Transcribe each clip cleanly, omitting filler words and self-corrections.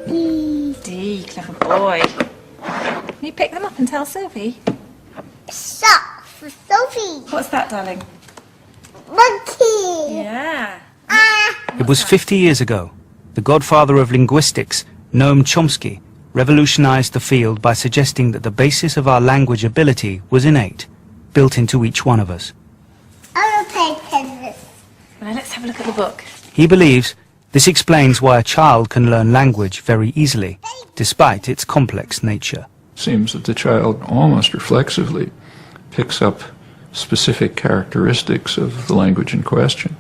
D, clever boy. Can you pick them up and tell Sophie? Stop for Sophie. What's that, darling? Monkey. Yeah. It was 50 years ago. The godfather of linguistics, Noam Chomsky, revolutionized the field by suggesting that the basis of our language ability was innate, built into each one of us. I will play tennis. Well, let's have a look at the book. He believes this explains why a child can learn language very easily, despite its complex nature. Seems that the child almost reflexively picks up specific characteristics of the language in question,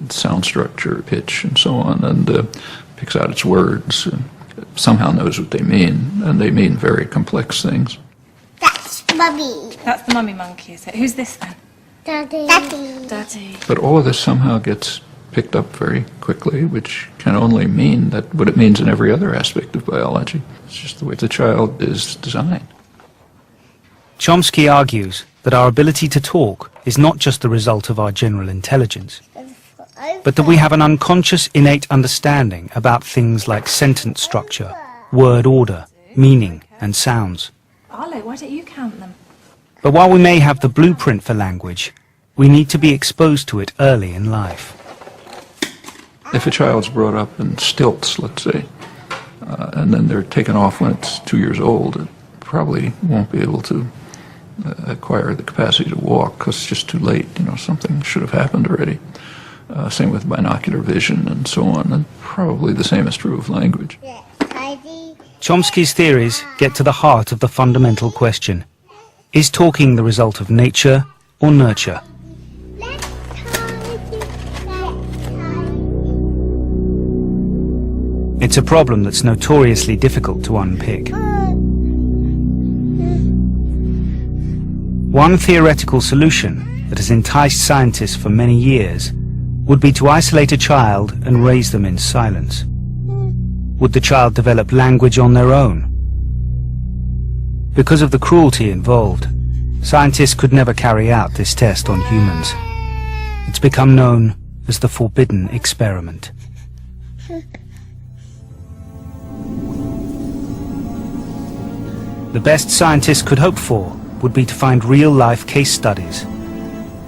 sound structure, pitch, and so on, and picks out its words, and somehow knows what they mean, and they mean very complex things. That's Mummy. That's the mummy monkey, is it? Who's this then? Daddy. Daddy. But all of this somehow gets picked up very quickly, which can only mean that what it means in every other aspect of biology. It's just the way the child is designed. Chomsky argues that our ability to talk is not just the result of our general intelligence, but that we have an unconscious innate understanding about things like sentence structure, word order, meaning, and sounds. Arlo, why don't you count them? But while we may have the blueprint for language, we need to be exposed to it early in life. If a child's brought up in stilts, let's say, and then they're taken off when it's 2 years old, it probably won't be able to acquire the capacity to walk because it's just too late. You know, something should have happened already. Same with binocular vision and so on, and probably the same is true of language. Chomsky's theories get to the heart of the fundamental question: is talking the result of nature or nurture? It's a problem that's notoriously difficult to unpick. One theoretical solution that has enticed scientists for many years would be to isolate a child and raise them in silence. Would the child develop language on their own? Because of the cruelty involved, scientists could never carry out this test on humans. It's become known as the forbidden experiment. The best scientists could hope for would be to find real-life case studies.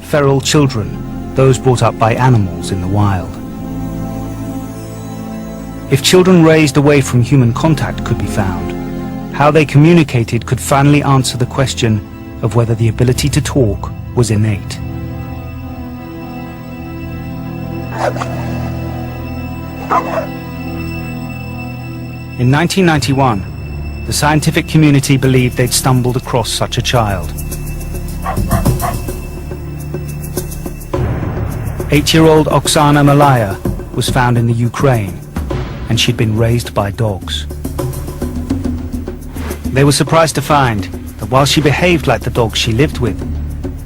Feral children, those brought up by animals in the wild. If children raised away from human contact could be found, how they communicated could finally answer the question of whether the ability to talk was innate. In 1991, the scientific community believed they'd stumbled across such a child. 8-year-old Oksana Malaya was found in the Ukraine, and she'd been raised by dogs. They were surprised to find that while she behaved like the dogs she lived with,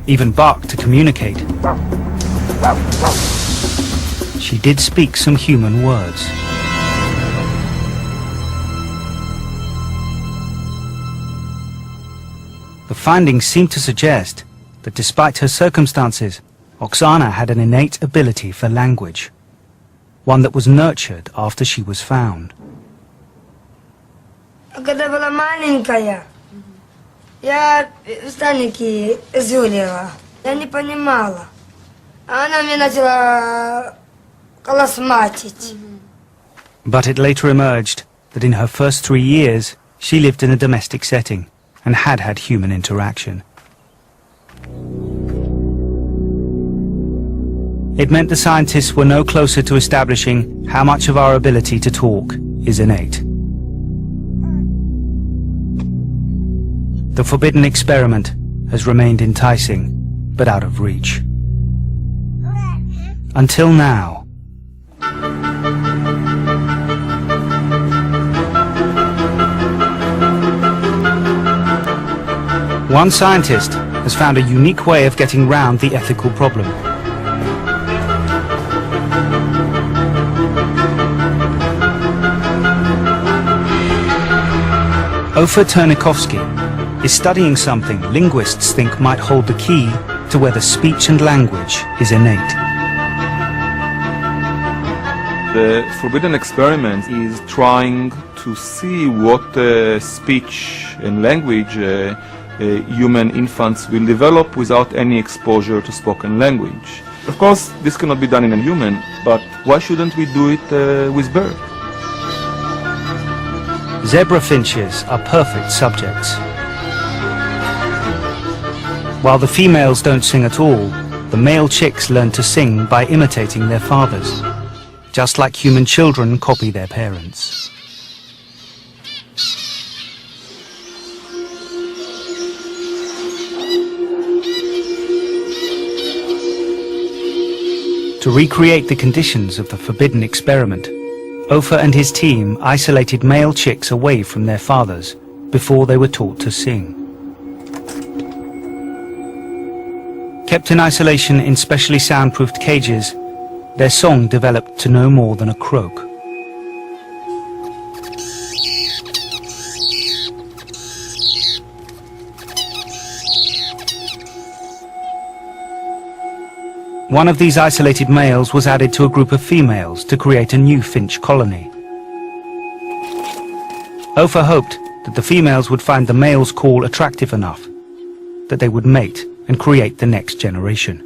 even barked to communicate, she did speak some human words. The findings seem to suggest that despite her circumstances, Oksana had an innate ability for language, one that was nurtured after she was found. Когда была маленькая, я станики изюлила. Я не понимала. Она мне начала колосматить. But it later emerged that in her first 3 years, she lived in a domestic setting and had human interaction. It meant the scientists were no closer to establishing how much of our ability to talk is innate. The forbidden experiment has remained enticing, but out of reach. Until now. One scientist has found a unique way of getting round the ethical problem. Ofer Ternikovsky is studying something linguists think might hold the key to whether speech and language is innate. The forbidden experiment is trying to see what speech and language human infants will develop without any exposure to spoken language. Of course, this cannot be done in a human, but why shouldn't we do it with birds? Zebra finches are perfect subjects. While the females don't sing at all, the male chicks learn to sing by imitating their fathers, just like human children copy their parents. To recreate the conditions of the forbidden experiment, Ofer and his team isolated male chicks away from their fathers before they were taught to sing. Kept in isolation in specially soundproofed cages, their song developed to no more than a croak. One of these isolated males was added to a group of females to create a new finch colony. Ofer hoped that the females would find the male's call attractive enough, that they would mate and create the next generation.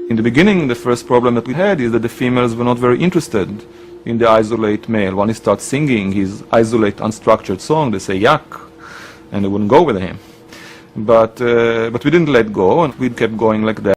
In the beginning, the first problem that we had is that the females were not very interested in the isolate male. When he starts singing his isolate unstructured song, they say yuck, and they wouldn't go with him. But we didn't let go, and we kept going like that.